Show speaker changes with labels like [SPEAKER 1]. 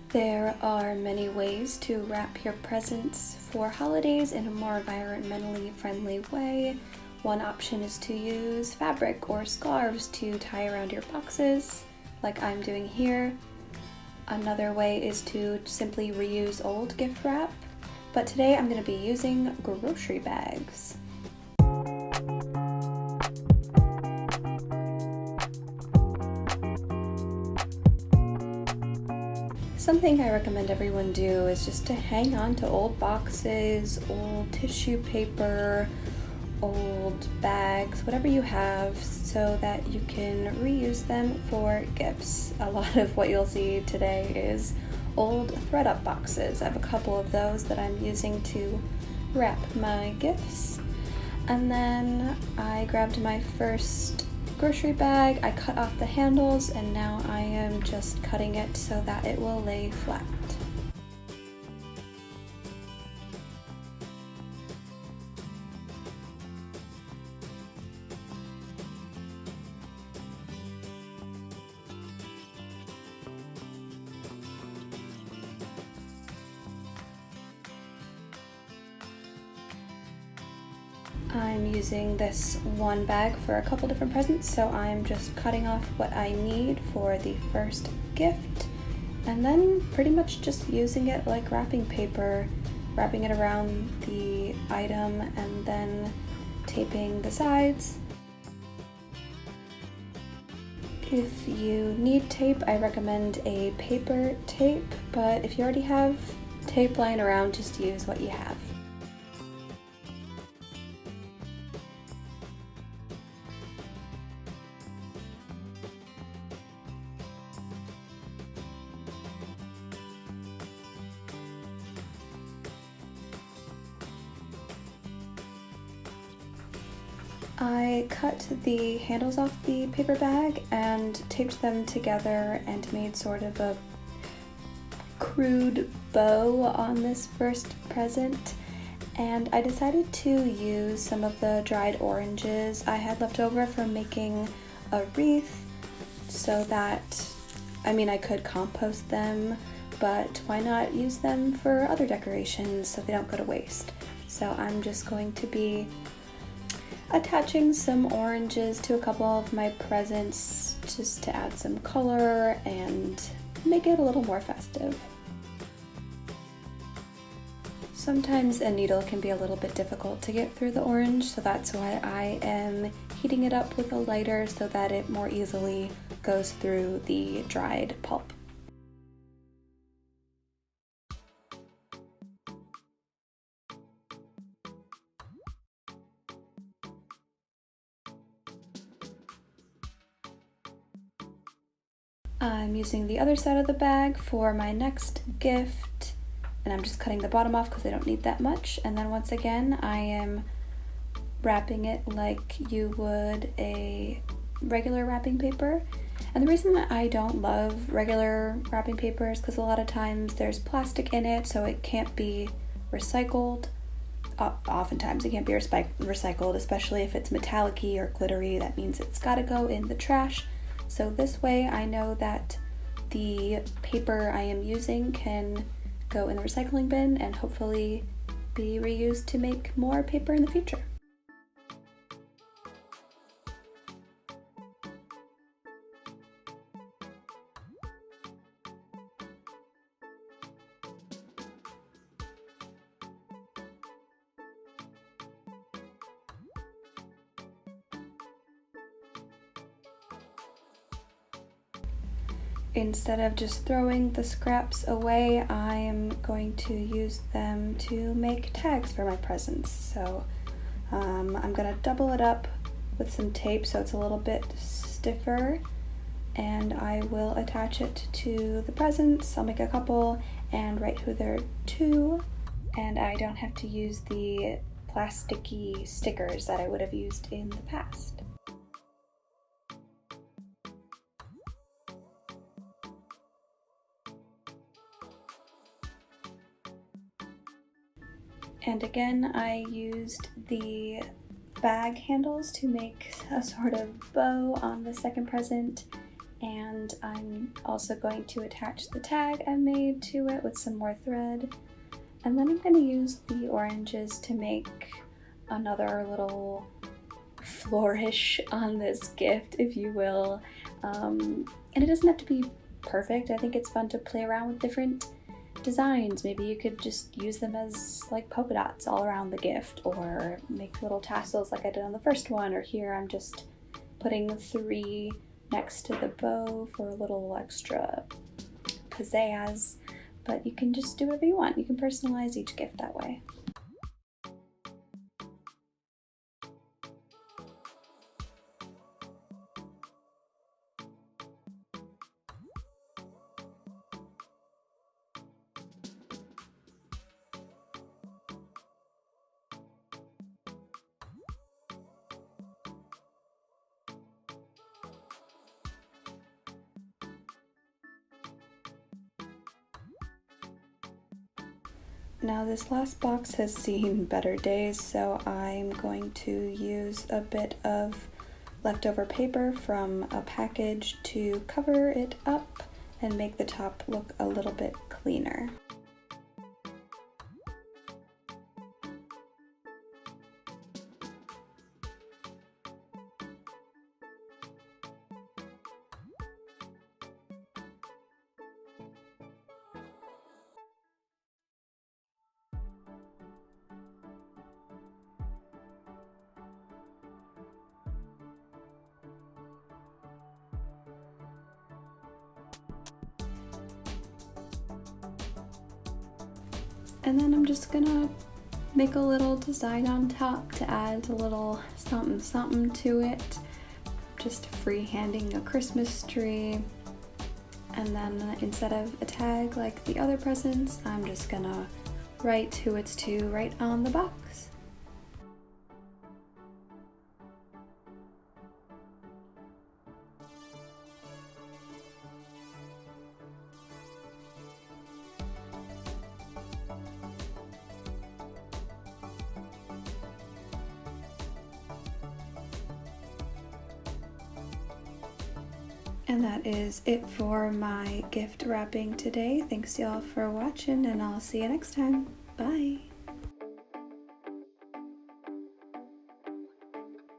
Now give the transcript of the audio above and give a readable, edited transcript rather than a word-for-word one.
[SPEAKER 1] There are many ways to wrap your presents for holidays in a more environmentally friendly way. One option is to use fabric or scarves to tie around your boxes, like I'm doing here. Another way is to simply reuse old gift wrap, but today I'm going to be using grocery bags. Something I recommend everyone do is just to hang on to old boxes, old tissue paper, old bags, whatever you have, so that you can reuse them for gifts. A lot of what you'll see today is old thread-up boxes. I have a couple of those that I'm using to wrap my gifts. And then I grabbed my first grocery bag, I cut off the handles, and now I am just cutting it so that it will lay flat. I'm using this one bag for a couple different presents, so I'm just cutting off what I need for the first gift, and then pretty much just using it like wrapping paper, wrapping it around the item and then taping the sides. If you need tape, I recommend a paper tape, but if you already have tape lying around, just use what you have. I cut the handles off the paper bag and taped them together and made sort of a crude bow on this first present. And I decided to use some of the dried oranges I had left over from making a wreath, so that, I could compost them, but why not use them for other decorations so they don't go to waste. So I'm just going to be attaching some oranges to a couple of my presents just to add some color and make it a little more festive. Sometimes a needle can be a little bit difficult to get through the orange, so that's why I am heating it up with a lighter so that it more easily goes through the dried pulp. I'm using the other side of the bag for my next gift, and I'm just cutting the bottom off because I don't need that much. And then once again, I am wrapping it like you would a regular wrapping paper. And the reason that I don't love regular wrapping paper is because a lot of times there's plastic in it, so it can't be recycled. Oftentimes it can't be recycled, especially if it's metallic-y or glittery. That means it's gotta go in the trash. So this way I know that the paper I am using can go in the recycling bin and hopefully be reused to make more paper in the future. Instead of just throwing the scraps away, I am going to use them to make tags for my presents. So I'm gonna double it up with some tape so it's a little bit stiffer, and I will attach it to the presents. I'll make a couple and write who they're to, and I don't have to use the plasticky stickers that I would have used in the past. And again, I used the bag handles to make a sort of bow on the second present, and and I'm also going to attach the tag I made to it with some more thread. And then I'm going to use the oranges to make another little flourish on this gift, if you will. And it doesn't have to be perfect. I think it's fun to play around with different designs. Maybe you could just use them as like polka dots all around the gift, or make little tassels like I did on the first one, or here I'm just putting 3 next to the bow for a little extra pizzazz. But you can just do whatever you want. You can personalize each gift that way. Now this last box has seen better days, so I'm going to use a bit of leftover paper from a package to cover it up and make the top look a little bit cleaner. And then I'm just gonna make a little design on top to add a little something something to it. Just freehanding a Christmas tree. And then instead of a tag like the other presents, I'm just gonna write who it's to right on the box. And that is it for my gift wrapping today. Thanks y'all for watching, and I'll see you next time. Bye!